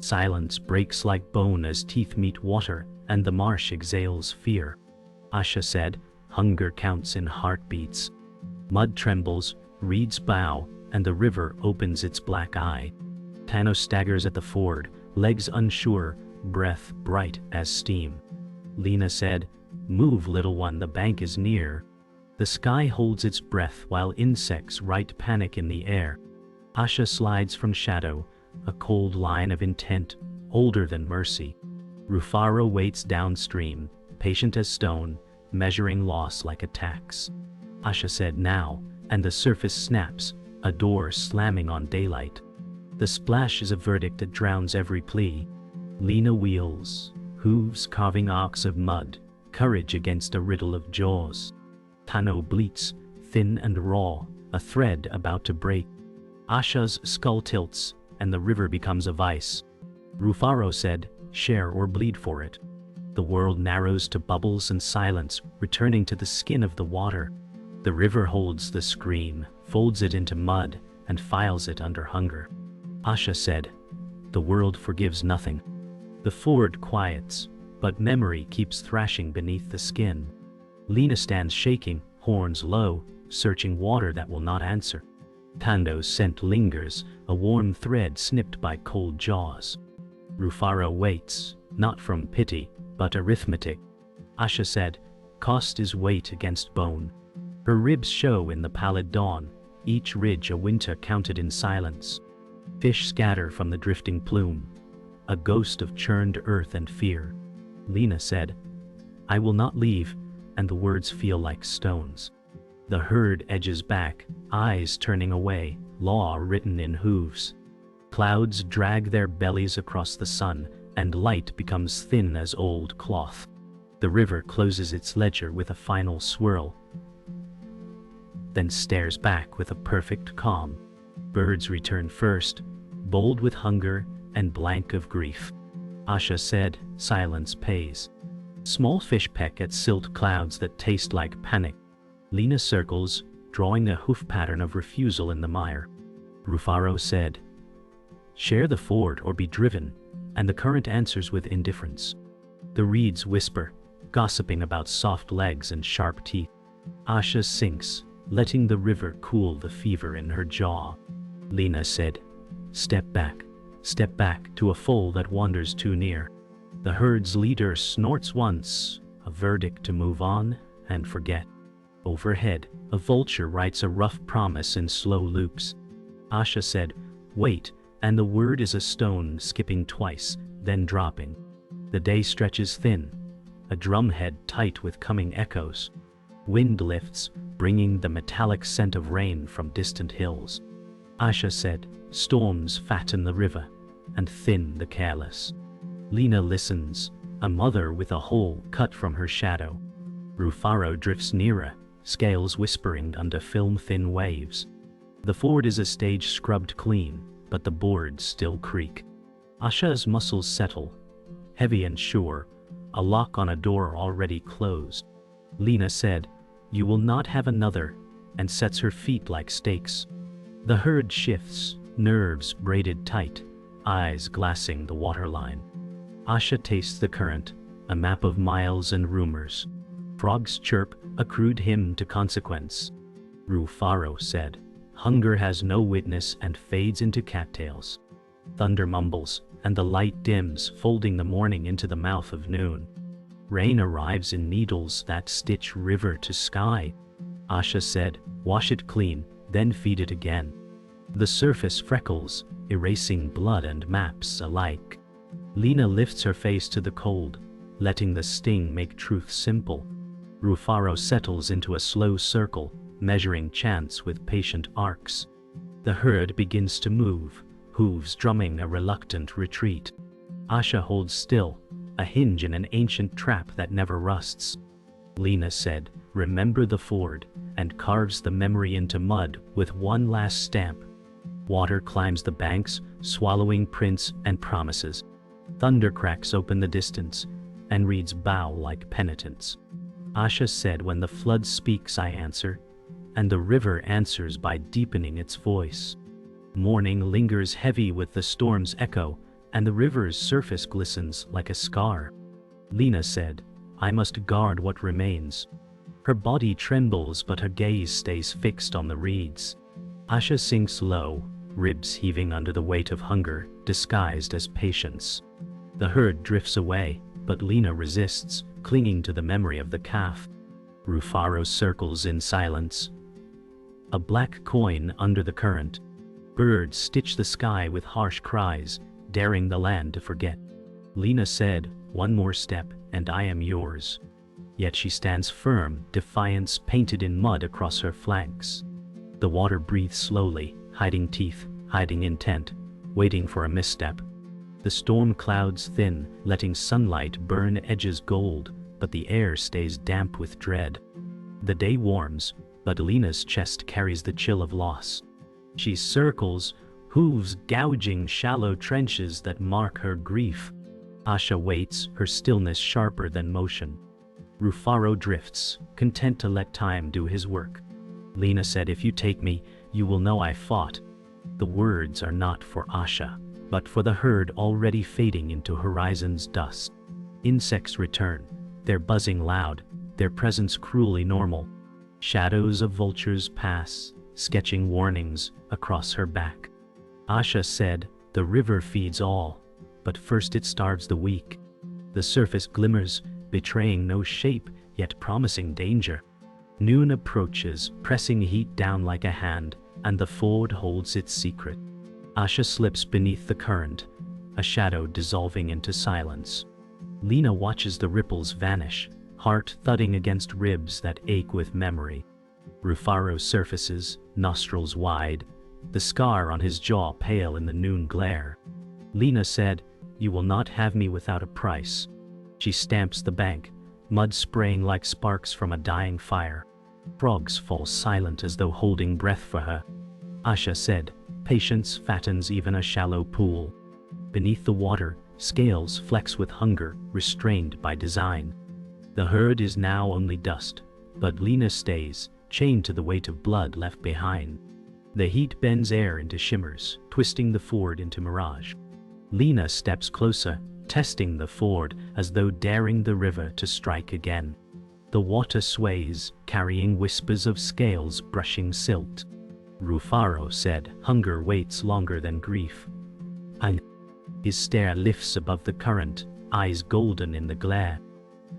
Silence breaks like bone as teeth meet water, and the marsh exhales fear. Asha said, hunger counts in heartbeats. Mud trembles, reeds bow, and the river opens its black eye. Tano staggers at the ford, legs unsure, breath bright as steam. Leena said, move little one, the bank is near. The sky holds its breath while insects write panic in the air. Asha slides from shadow, a cold line of intent, older than mercy. Rufaro waits downstream, patient as stone, measuring loss like a tax. Asha said now, and the surface snaps, a door slamming on daylight. The splash is a verdict that drowns every plea. Leena wheels, hooves carving arcs of mud, courage against a riddle of jaws. Tano bleats, thin and raw, a thread about to break. Asha's skull tilts, and the river becomes a vice. Rufaro said, share or bleed for it. The world narrows to bubbles and silence, returning to the skin of the water. The river holds the scream, folds it into mud, and files it under hunger. Asha said, the world forgives nothing. The ford quiets, but memory keeps thrashing beneath the skin. Leena stands shaking, horns low, searching water that will not answer. Tano's scent lingers, a warm thread snipped by cold jaws. Rufaro waits, not from pity, but arithmetic. Asha said, cost is weight against bone. Her ribs show in the pallid dawn, each ridge a winter counted in silence. Fish scatter from the drifting plume, a ghost of churned earth and fear. Leena said, I will not leave, and the words feel like stones. The herd edges back, eyes turning away, law written in hooves. Clouds drag their bellies across the sun, and light becomes thin as old cloth. The river closes its ledger with a final swirl, then stares back with a perfect calm. Birds return first, bold with hunger and blank of grief. Asha said, silence pays. Small fish peck at silt clouds that taste like panic. Leena circles, drawing a hoof pattern of refusal in the mire. Rufaro said, share the ford or be driven, and the current answers with indifference. The reeds whisper, gossiping about soft legs and sharp teeth. Asha sinks, letting the river cool the fever in her jaw. Leena said, step back to a foal that wanders too near. The herd's leader snorts once, a verdict to move on and forget. Overhead, a vulture writes a rough promise in slow loops. Asha said, wait, and the word is a stone skipping twice, then dropping. The day stretches thin, a drumhead tight with coming echoes. Wind lifts, bringing the metallic scent of rain from distant hills. Asha said, storms fatten the river, and thin the careless. Leena listens, a mother with a hole cut from her shadow. Rufaro drifts nearer, scales whispering under film-thin waves. The ford is a stage scrubbed clean, but the boards still creak. Asha's muscles settle, heavy and sure, a lock on a door already closed. Leena said, you will not have another, and sets her feet like stakes. The herd shifts, nerves braided tight, eyes glassing the waterline. Asha tastes the current, a map of miles and rumors. Frogs chirp, a crude hymn to consequence. Rufaro said, hunger has no witness and fades into cattails. Thunder mumbles, and the light dims, folding the morning into the mouth of noon. Rain arrives in needles that stitch river to sky. Asha said, wash it clean, then feed it again. The surface freckles, erasing blood and maps alike. Leena lifts her face to the cold, letting the sting make truth simple. Rufaro settles into a slow circle, measuring chance with patient arcs. The herd begins to move, hooves drumming a reluctant retreat. Asha holds still, a hinge in an ancient trap that never rusts. Leena said, remember the ford, and carves the memory into mud with one last stamp. Water climbs the banks, swallowing prints and promises. Thunder cracks open the distance, and reeds bow like penitents. Asha said, when the flood speaks I answer, and the river answers by deepening its voice. Morning lingers heavy with the storm's echo, and the river's surface glistens like a scar. Leena said, I must guard what remains. Her body trembles, but her gaze stays fixed on the reeds. Asha sinks low, ribs heaving under the weight of hunger, disguised as patience. The herd drifts away, but Leena resists, clinging to the memory of the calf. Rufaro circles in silence. A black coin under the current. Birds stitch the sky with harsh cries, daring the land to forget. Leena said, one more step, and I am yours. Yet she stands firm, defiance painted in mud across her flanks. The water breathes slowly, hiding teeth, hiding intent, waiting for a misstep. The storm clouds thin, letting sunlight burn edges gold, but the air stays damp with dread. The day warms, but Leena's chest carries the chill of loss. She circles, hooves gouging shallow trenches that mark her grief. Asha waits, her stillness sharper than motion. Rufaro drifts, content to let time do his work. Leena said, if you take me, you will know I fought. The words are not for Asha, but for the herd already fading into horizon's dust. Insects return, their buzzing loud, their presence cruelly normal. Shadows of vultures pass, sketching warnings across her back. Asha said, the river feeds all, but first it starves the weak. The surface glimmers, betraying no shape, yet promising danger. Noon approaches, pressing heat down like a hand, and the ford holds its secret. Asha slips beneath the current, a shadow dissolving into silence. Leena watches the ripples vanish, heart thudding against ribs that ache with memory. Rufaro surfaces, nostrils wide, the scar on his jaw pale in the noon glare. Leena said, you will not have me without a price. She stamps the bank, mud spraying like sparks from a dying fire. Frogs fall silent as though holding breath for her. Asha said, patience fattens even a shallow pool. Beneath the water, scales flex with hunger, restrained by design. The herd is now only dust, but Leena stays, chained to the weight of blood left behind. The heat bends air into shimmers, twisting the ford into mirage. Leena steps closer, testing the ford as though daring the river to strike again. The water sways, carrying whispers of scales brushing silt. Rufaro said, hunger waits longer than grief. And his stare lifts above the current, eyes golden in the glare.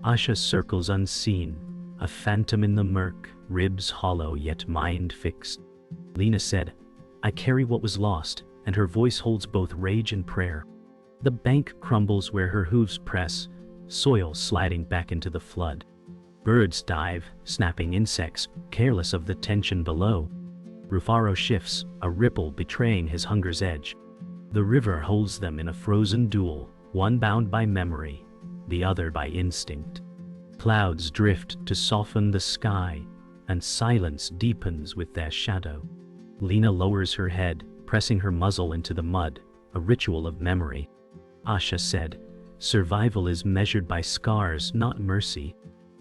Asha circles unseen, a phantom in the murk, ribs hollow yet mind fixed. Leena said, I carry what was lost, and her voice holds both rage and prayer. The bank crumbles where her hooves press, soil sliding back into the flood. Birds dive, snapping insects, careless of the tension below. Rufaro shifts, a ripple betraying his hunger's edge. The river holds them in a frozen duel, one bound by memory, the other by instinct. Clouds drift to soften the sky, and silence deepens with their shadow. Leena lowers her head, pressing her muzzle into the mud, a ritual of memory. Asha said, survival is measured by scars, not mercy.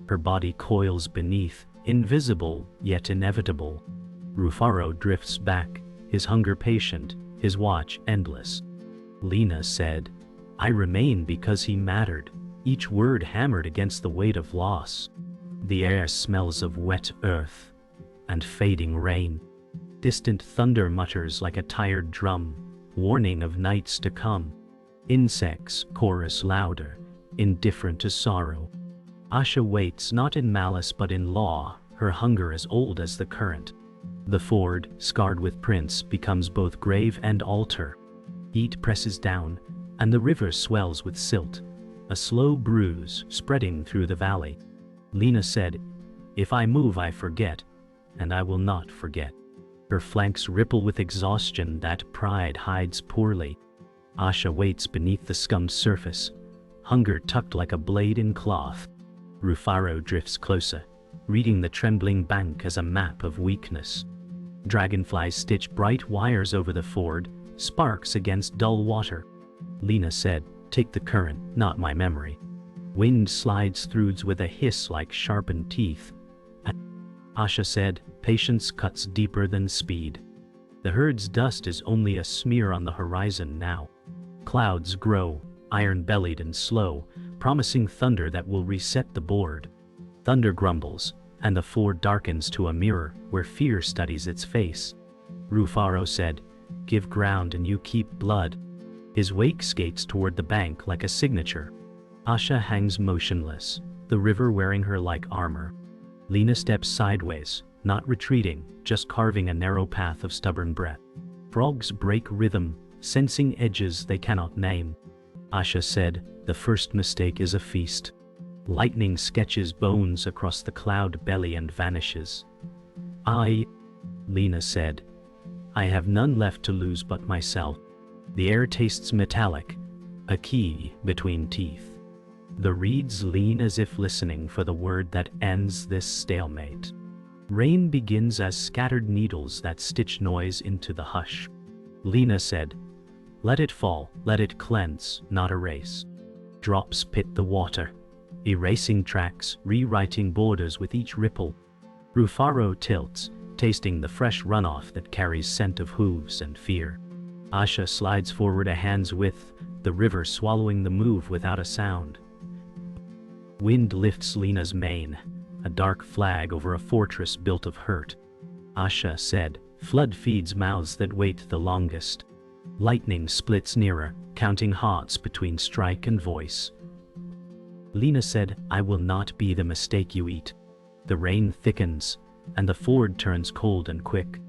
Her body coils beneath, invisible yet inevitable. Rufaro drifts back, his hunger patient, his watch endless. Leena said, I remain because he mattered, each word hammered against the weight of loss. The air smells of wet earth and fading rain. Distant thunder mutters like a tired drum, warning of nights to come. Insects chorus louder, indifferent to sorrow. Asha waits not in malice but in law, her hunger as old as the current. The ford, scarred with prints, becomes both grave and altar. Heat presses down, and the river swells with silt, a slow bruise spreading through the valley. Leena said, if I move I forget, and I will not forget. Her flanks ripple with exhaustion that pride hides poorly. Asha waits beneath the scummed surface, hunger tucked like a blade in cloth. Rufaro drifts closer, reading the trembling bank as a map of weakness. Dragonflies stitch bright wires over the ford, sparks against dull water. Leena said, take the current, not my memory. Wind slides through with a hiss like sharpened teeth. Asha said, patience cuts deeper than speed. The herd's dust is only a smear on the horizon now. Clouds grow, iron-bellied and slow, promising thunder that will reset the board. Thunder grumbles, and the ford darkens to a mirror where fear studies its face. Rufaro said, "Give ground and you keep blood." His wake skates toward the bank like a signature. Asha hangs motionless, the river wearing her like armor. Leena steps sideways, not retreating, just carving a narrow path of stubborn breath. Frogs break rhythm, sensing edges they cannot name. Asha said, "The first mistake is a feast." Lightning sketches bones across the cloud belly and vanishes. Leena said, "I have none left to lose but myself." The air tastes metallic, a key between teeth. The reeds lean as if listening for the word that ends this stalemate. Rain begins as scattered needles that stitch noise into the hush. Leena said, "Let it fall, let it cleanse, not erase." Drops pit the water, erasing tracks, rewriting borders with each ripple. Rufaro tilts, tasting the fresh runoff that carries scent of hooves and fear. Asha slides forward a hand's width, the river swallowing the move without a sound. Wind lifts Leena's mane, a dark flag over a fortress built of hurt. Asha said, "Flood feeds mouths that wait the longest." Lightning splits nearer, counting hearts between strike and voice. Leena said, "I will not be the mistake you eat." The rain thickens, and the ford turns cold and quick.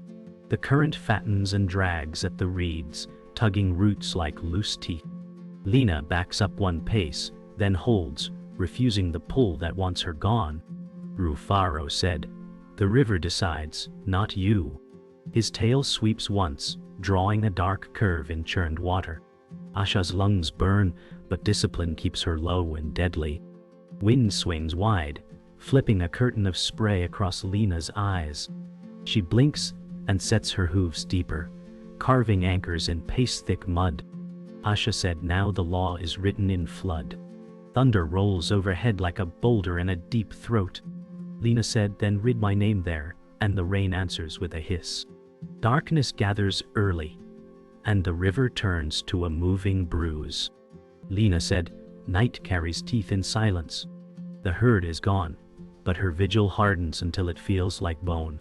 The current fattens and drags at the reeds, tugging roots like loose teeth. Leena backs up one pace, then holds, refusing the pull that wants her gone. Rufaro said, "The river decides, not you." His tail sweeps once, drawing a dark curve in churned water. Asha's lungs burn, but discipline keeps her low and deadly. Wind swings wide, flipping a curtain of spray across Leena's eyes. She blinks and sets her hooves deeper, carving anchors in paste-thick mud. Asha said, "Now the law is written in flood." Thunder rolls overhead like a boulder in a deep throat. Leena said, "Then read my name there," and the rain answers with a hiss. Darkness gathers early, and the river turns to a moving bruise. Leena said, "Night carries teeth in silence." The herd is gone, but her vigil hardens until it feels like bone.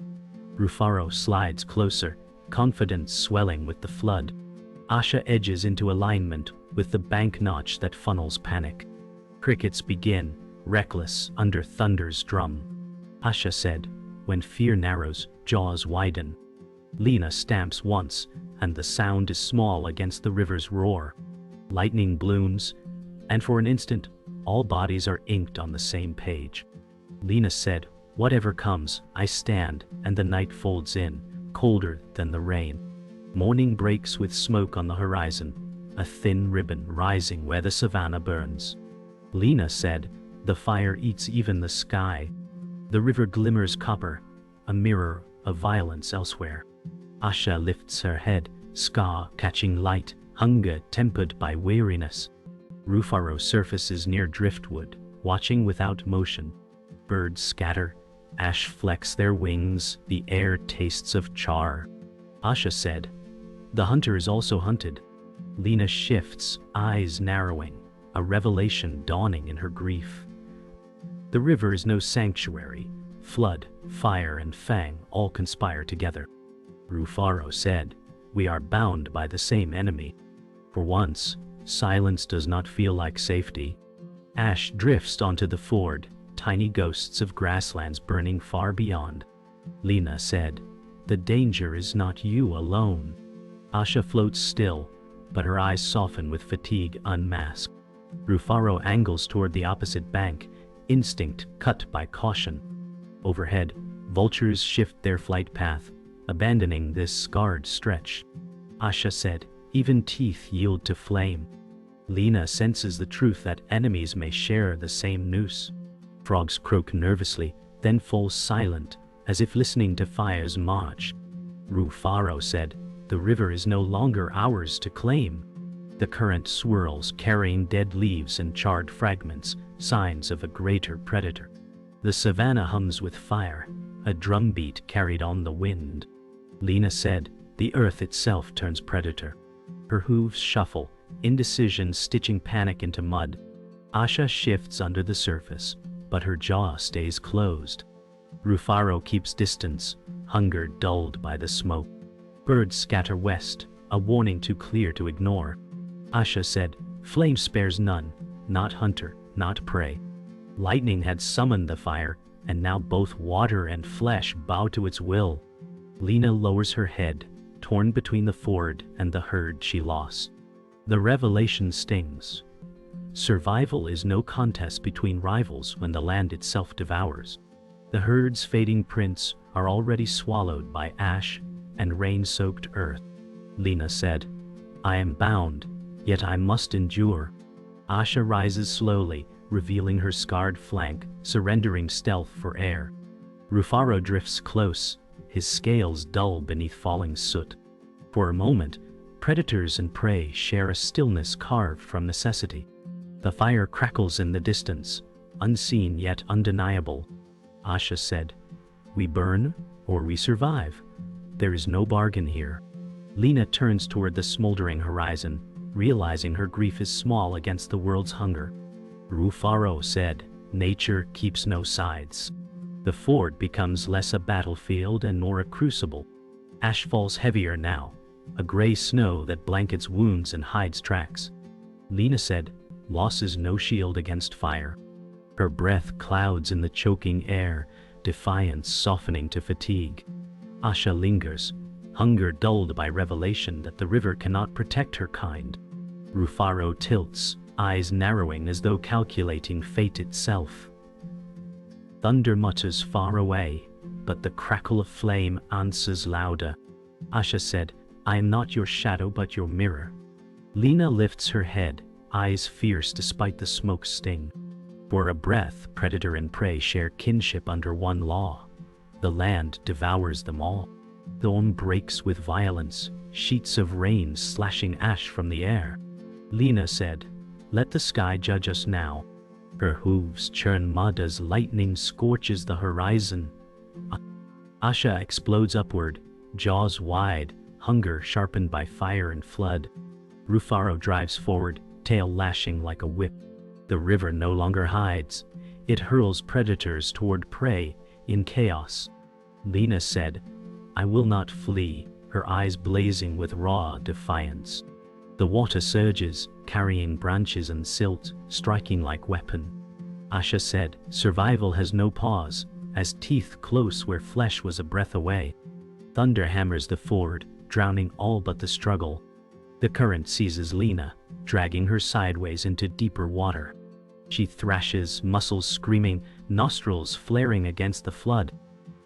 Rufaro slides closer, confidence swelling with the flood. Asha edges into alignment with the bank notch that funnels panic. Crickets begin, reckless under thunder's drum. Asha said, "When fear narrows, jaws widen." Leena stamps once, and the sound is small against the river's roar. Lightning blooms, and for an instant, all bodies are inked on the same page. Leena said, "Whatever comes, I stand," and the night folds in, colder than the rain. Morning breaks with smoke on the horizon, a thin ribbon rising where the savannah burns. Leena said, "The fire eats even the sky." The river glimmers copper, a mirror of violence elsewhere. Asha lifts her head, scar catching light, hunger tempered by weariness. Rufaro surfaces near driftwood, watching without motion. Birds scatter, ash flecks their wings, the air tastes of char. Asha said, "The hunter is also hunted." Leena shifts, eyes narrowing, a revelation dawning in her grief. The river is no sanctuary. Flood, fire, and fang all conspire together. Rufaro said, "We are bound by the same enemy." For once, silence does not feel like safety. Ash drifts onto the ford, tiny ghosts of grasslands burning far beyond. Leena said, "The danger is not you alone." Asha floats still, but her eyes soften with fatigue unmasked. Rufaro angles toward the opposite bank, instinct cut by caution. Overhead, vultures shift their flight path, abandoning this scarred stretch. Asha said, "Even teeth yield to flame." Leena senses the truth that enemies may share the same noose. Frogs croak nervously, then fall silent, as if listening to fire's march. Rufaro said, "The river is no longer ours to claim." The current swirls, carrying dead leaves and charred fragments, signs of a greater predator. The savannah hums with fire, a drumbeat carried on the wind. Leena said, "The earth itself turns predator." Her hooves shuffle, indecision stitching panic into mud. Asha shifts under the surface, but her jaw stays closed. Rufaro keeps distance, hunger dulled by the smoke. Birds scatter west, a warning too clear to ignore. Asha said, "Flame spares none, not hunter, not prey." Lightning had summoned the fire, and now both water and flesh bow to its will. Leena lowers her head, torn between the ford and the herd she lost. The revelation stings. Survival is no contest between rivals when the land itself devours. The herd's fading prints are already swallowed by ash and rain-soaked earth. Leena said, "I am bound, yet I must endure." Asha rises slowly, revealing her scarred flank, surrendering stealth for air. Rufaro drifts close, his scales dull beneath falling soot. For a moment, predators and prey share a stillness carved from necessity. The fire crackles in the distance, unseen yet undeniable. Asha said, "We burn, or we survive. There is no bargain here." Leena turns toward the smoldering horizon, realizing her grief is small against the world's hunger. Rufaro said, "Nature keeps no sides." The ford becomes less a battlefield and more a crucible. Ash falls heavier now, a gray snow that blankets wounds and hides tracks. Leena said, "Loss is no shield against fire." Her breath clouds in the choking air, defiance softening to fatigue. Asha lingers, hunger dulled by revelation that the river cannot protect her kind. Rufaro tilts, eyes narrowing as though calculating fate itself. Thunder mutters far away, but the crackle of flame answers louder. Asha said, "I am not your shadow but your mirror." Leena lifts her head, eyes fierce despite the smoke's sting. For a breath, predator and prey share kinship under one law. The land devours them all. Dawn breaks with violence, sheets of rain slashing ash from the air. Leena said, "Let the sky judge us now." Her hooves churn mud as lightning scorches the horizon. Asha explodes upward, jaws wide, hunger sharpened by fire and flood. Rufaro drives forward, tail lashing like a whip. The river no longer hides. It hurls predators toward prey in chaos. Leena said, "I will not flee," her eyes blazing with raw defiance. The water surges, carrying branches and silt, striking like weapon. Asha said, "Survival has no pause," as teeth close where flesh was a breath away. Thunder hammers the ford, drowning all but the struggle. The current seizes Leena, dragging her sideways into deeper water. She thrashes, muscles screaming, nostrils flaring against the flood.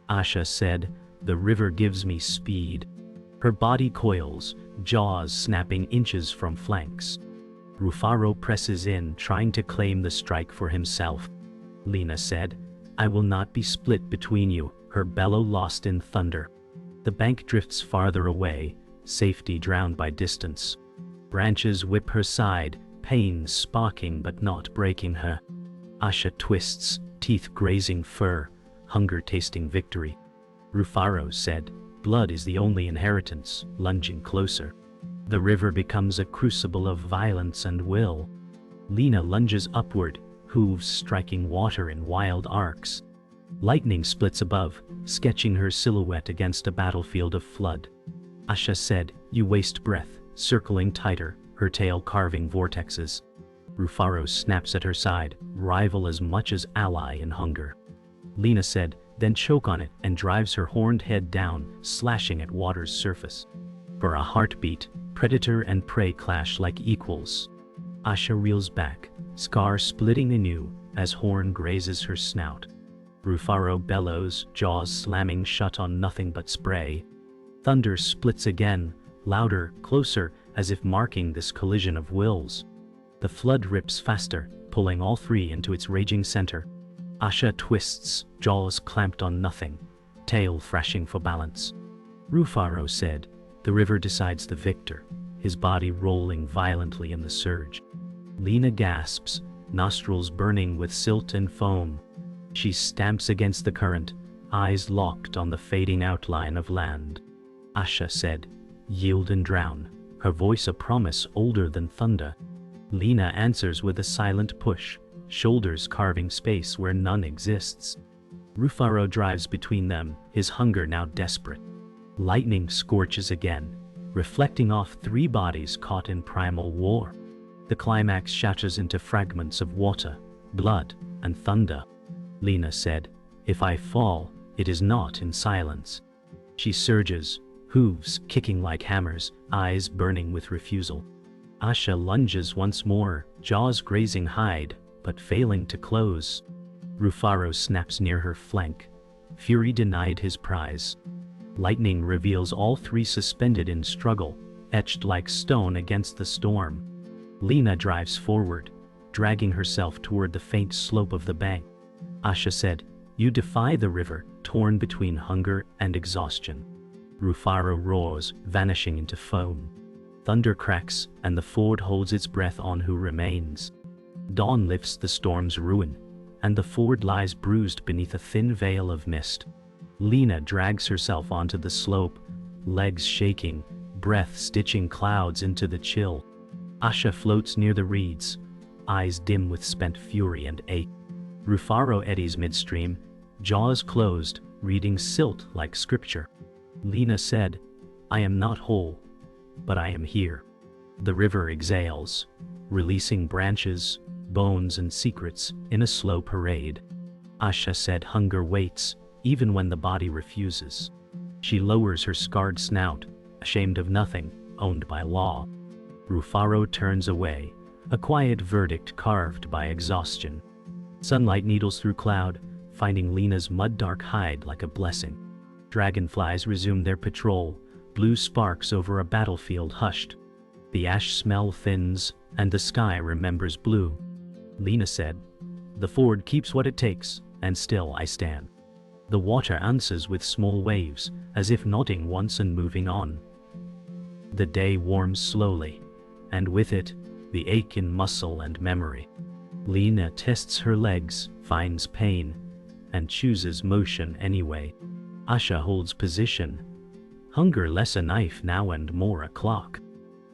Asha said, "The river gives me speed." Her body coils, jaws snapping inches from flanks. Rufaro presses in, trying to claim the strike for himself. Leena said, "I will not be split between you," her bellow lost in thunder. The bank drifts farther away, safety drowned by distance. Branches whip her side, pain sparking but not breaking her. Asha twists, teeth grazing fur, hunger tasting victory. Rufaro said, "Blood is the only inheritance," lunging closer. The river becomes a crucible of violence and will. Leena lunges upward, hooves striking water in wild arcs. Lightning splits above, sketching her silhouette against a battlefield of flood. Asha said, "You waste breath," circling tighter, her tail carving vortexes. Rufaro snaps at her side, rival as much as ally in hunger. Leena said, "Then choke on it," and drives her horned head down, slashing at water's surface. For a heartbeat, predator and prey clash like equals. Asha reels back, scar splitting anew as horn grazes her snout. Rufaro bellows, jaws slamming shut on nothing but spray. Thunder splits again, louder, closer, as if marking this collision of wills. The flood rips faster, pulling all three into its raging center. Asha twists, jaws clamped on nothing, tail thrashing for balance. Rufaro said, "The river decides the victor," his body rolling violently in the surge. Leena gasps, nostrils burning with silt and foam. She stamps against the current, eyes locked on the fading outline of land. Asha said, "Yield and drown. her voice a promise older than thunder. Leena answers with a silent push, shoulders carving space where none exists. Rufaro drives between them, his hunger now desperate. Lightning scorches again, reflecting off 3 bodies caught in primal war. The climax shatters into fragments of water, blood, and thunder. Leena said, "If I fall, it is not in silence." She surges, hooves kicking like hammers, eyes burning with refusal. Asha lunges once more, jaws grazing hide, but failing to close. Rufaro snaps near her flank. Fury denied his prize. Lightning reveals all 3 suspended in struggle, etched like stone against the storm. Leena drives forward, dragging herself toward the faint slope of the bank. Asha said, "You defy the river, torn between hunger and exhaustion." Rufaro roars, vanishing into foam. Thunder cracks, and the ford holds its breath on who remains. Dawn lifts the storm's ruin, and the ford lies bruised beneath a thin veil of mist. Leena drags herself onto the slope, legs shaking, breath stitching clouds into the chill. Asha floats near the reeds, eyes dim with spent fury and ache. Rufaro eddies midstream, jaws closed, reading silt like scripture. Leena said, "I am not whole, but I am here." The river exhales, releasing branches, bones, and secrets in a slow parade. Asha said hunger waits, even when the body refuses. She lowers her scarred snout, ashamed of nothing, owned by law. Rufaro turns away, a quiet verdict carved by exhaustion. Sunlight needles through cloud, finding Leena's mud-dark hide like a blessing. Dragonflies resume their patrol, blue sparks over a battlefield hushed. The ash smell thins, and the sky remembers blue. Leena said, "The ford keeps what it takes, and still I stand." The water answers with small waves, as if nodding once and moving on. The day warms slowly, and with it, the ache in muscle and memory. Leena tests her legs, finds pain, and chooses motion anyway. Asha holds position. Hunger less a knife now and more a clock.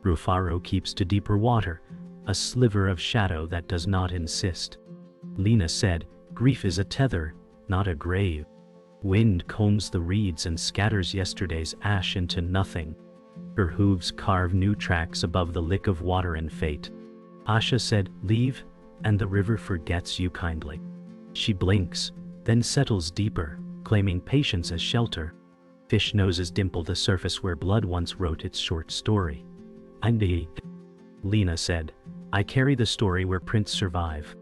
Rufaro keeps to deeper water, a sliver of shadow that does not insist. Leena said, "Grief is a tether, not a grave." Wind combs the reeds and scatters yesterday's ash into nothing. Her hooves carve new tracks above the lick of water and fate. Asha said, "Leave, and the river forgets you kindly." She blinks, then settles deeper, claiming patience as shelter. Fish noses dimple the surface where blood once wrote its short story. Leena said, "I carry the story where prints survive."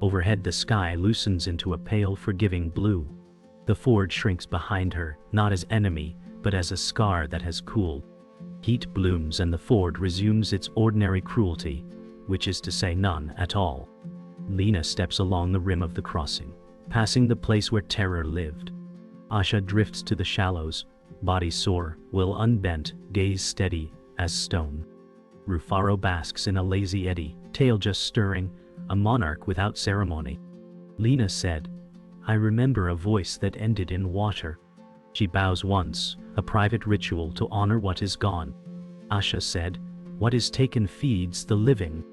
Overhead the sky loosens into a pale forgiving blue. The ford shrinks behind her, not as enemy, but as a scar that has cooled. Heat blooms and the ford resumes its ordinary cruelty, which is to say none at all. Leena steps along the rim of the crossing, passing the place where terror lived. Asha drifts to the shallows, body sore, will unbent, gaze steady as stone. Rufaro basks in a lazy eddy, tail just stirring, a monarch without ceremony. Leena said, "I remember a voice that ended in water." She bows once, a private ritual to honor what is gone. Asha said, "What is taken feeds the living."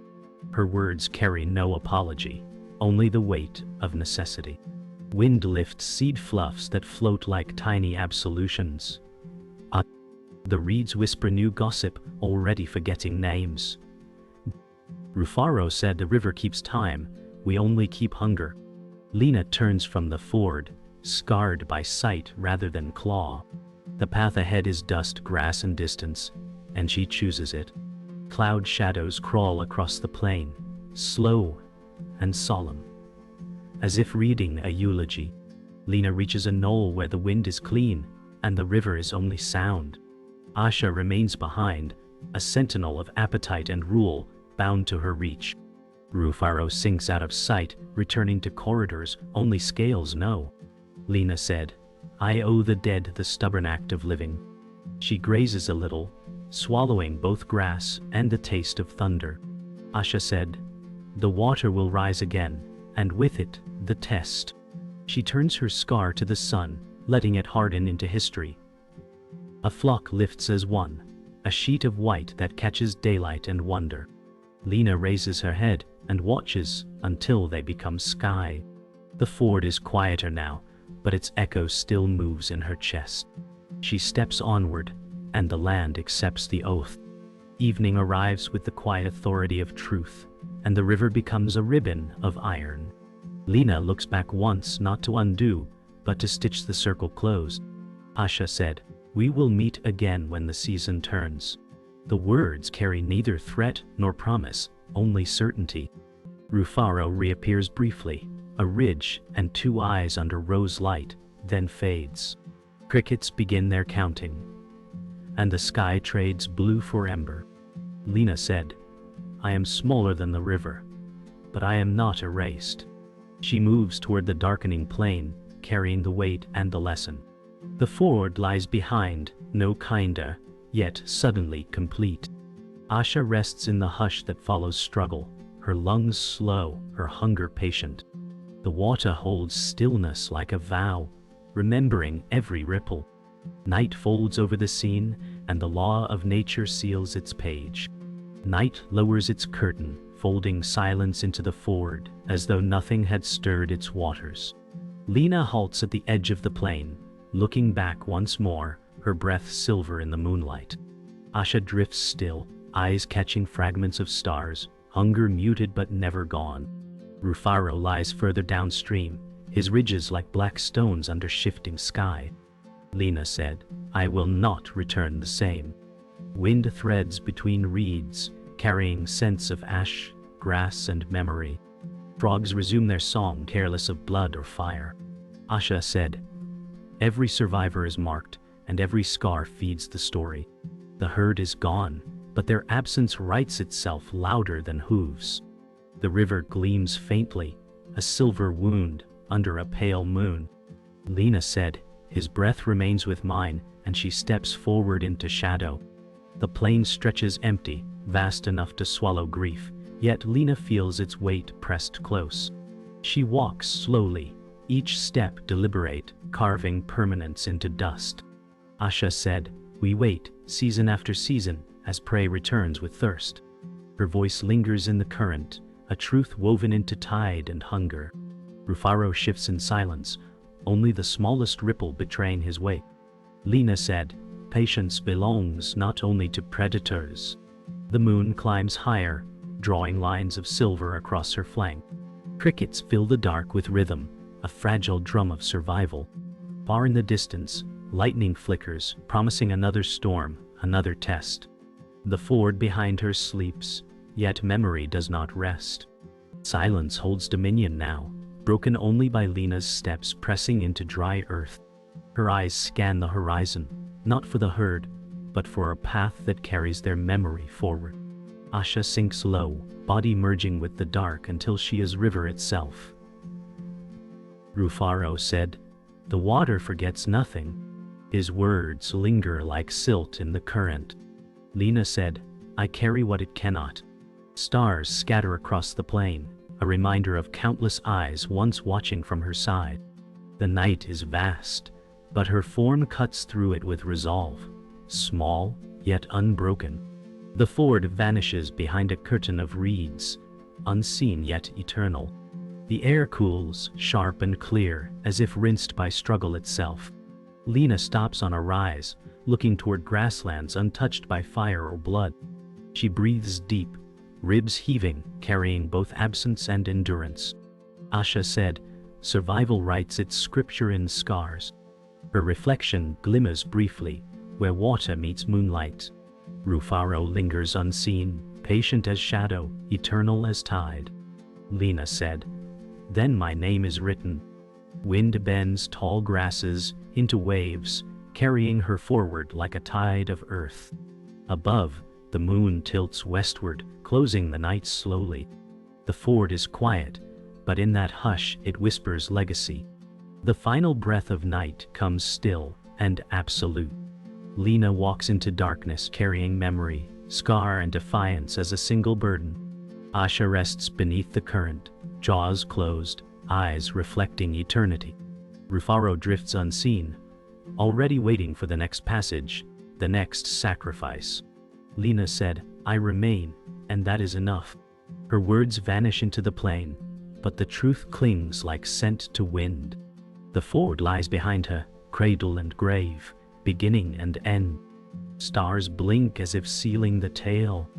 Her words carry no apology, only the weight of necessity. Wind lifts seed fluffs that float like tiny absolutions. The reeds whisper new gossip, already forgetting names. Rufaro said, "The river keeps time, we only keep hunger." Leena turns from the ford, scarred by sight rather than claw. The path ahead is dust, grass, and distance, and she chooses it. Cloud shadows crawl across the plain, slow and solemn, as if reading a eulogy. Leena reaches a knoll where the wind is clean, and the river is only sound. Asha remains behind, a sentinel of appetite and rule, bound to her reach. Rufaro sinks out of sight, returning to corridors only scales know. Leena said, "I owe the dead the stubborn act of living." She grazes a little, swallowing both grass and the taste of thunder. Asha said, "The water will rise again, and with it, the test." She turns her scar to the sun, letting it harden into history. A flock lifts as one, a sheet of white that catches daylight and wonder. Leena raises her head and watches until they become sky. The ford is quieter now, but its echo still moves in her chest. She steps onward, and the land accepts the oath. Evening arrives with the quiet authority of truth, and the river becomes a ribbon of iron. Leena looks back once, not to undo, but to stitch the circle closed. Asha said, "We will meet again when the season turns." The words carry neither threat nor promise, only certainty. Rufaro reappears briefly, a ridge and two eyes under rose light, then fades. Crickets begin their counting, and the sky trades blue for ember. Leena said, "I am smaller than the river, but I am not erased." She moves toward the darkening plain, carrying the weight and the lesson. The ford lies behind, no kinder, yet suddenly complete. Asha rests in the hush that follows struggle, her lungs slow, her hunger patient. The water holds stillness like a vow, remembering every ripple. Night folds over the scene, and the law of nature seals its page. Night lowers its curtain, folding silence into the ford, as though nothing had stirred its waters. Leena halts at the edge of the plain, looking back once more, her breath silver in the moonlight. Asha drifts still, eyes catching fragments of stars, hunger muted but never gone. Rufaro lies further downstream, his ridges like black stones under shifting sky. Leena said, "I will not return the same." Wind threads between reeds, carrying scents of ash, grass, and memory. Frogs resume their song, careless of blood or fire. Asha said, "Every survivor is marked, and every scar feeds the story. The herd is gone, but their absence writes itself louder than hooves." The river gleams faintly, a silver wound under a pale moon. Leena said, "His breath remains with mine," and she steps forward into shadow. The plain stretches empty, vast enough to swallow grief, yet Leena feels its weight pressed close. She walks slowly, each step deliberate, carving permanence into dust. Asha said, "We wait, season after season, as prey returns with thirst." Her voice lingers in the current, a truth woven into tide and hunger. Rufaro shifts in silence, only the smallest ripple betraying his weight. Leena said, "Patience belongs not only to predators." The moon climbs higher, drawing lines of silver across her flank. Crickets fill the dark with rhythm, a fragile drum of survival. Far in the distance, lightning flickers, promising another storm, another test. The ford behind her sleeps, yet memory does not rest. Silence holds dominion now, broken only by Leena's steps pressing into dry earth. Her eyes scan the horizon, not for the herd, but for a path that carries their memory forward. Asha sinks low, body merging with the dark until she is river itself. Rufaro said, "The water forgets nothing." His words linger like silt in the current. Leena said, "I carry what it cannot." Stars scatter across the plain, a reminder of countless eyes once watching from her side. The night is vast, but her form cuts through it with resolve, small yet unbroken. The ford vanishes behind a curtain of reeds, unseen yet eternal. The air cools, sharp and clear, as if rinsed by struggle itself. Leena stops on a rise, looking toward grasslands untouched by fire or blood. She breathes deep, ribs heaving, carrying both absence and endurance. Asha said, "Survival writes its scripture in scars." Her reflection glimmers briefly, where water meets moonlight. Rufaro lingers unseen, patient as shadow, eternal as tide. Leena said, "Then my name is written." Wind bends tall grasses into waves, carrying her forward like a tide of earth. Above, the moon tilts westward, closing the night slowly. The ford is quiet, but in that hush it whispers legacy. The final breath of night comes still and absolute. Leena walks into darkness carrying memory, scar and defiance as a single burden. Asha rests beneath the current, jaws closed, eyes reflecting eternity. Rufaro drifts unseen, already waiting for the next passage, the next sacrifice. Leena said, I remain, and that is enough. Her words vanish into the plain, but the truth clings like scent to wind. The ford lies behind her, cradle and grave, beginning and end. Stars blink as if sealing the tale.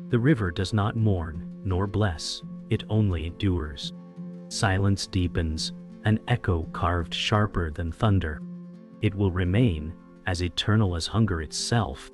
The river does not mourn, nor bless, it only endures. Silence deepens, an echo carved sharper than thunder. It will remain, as eternal as hunger itself.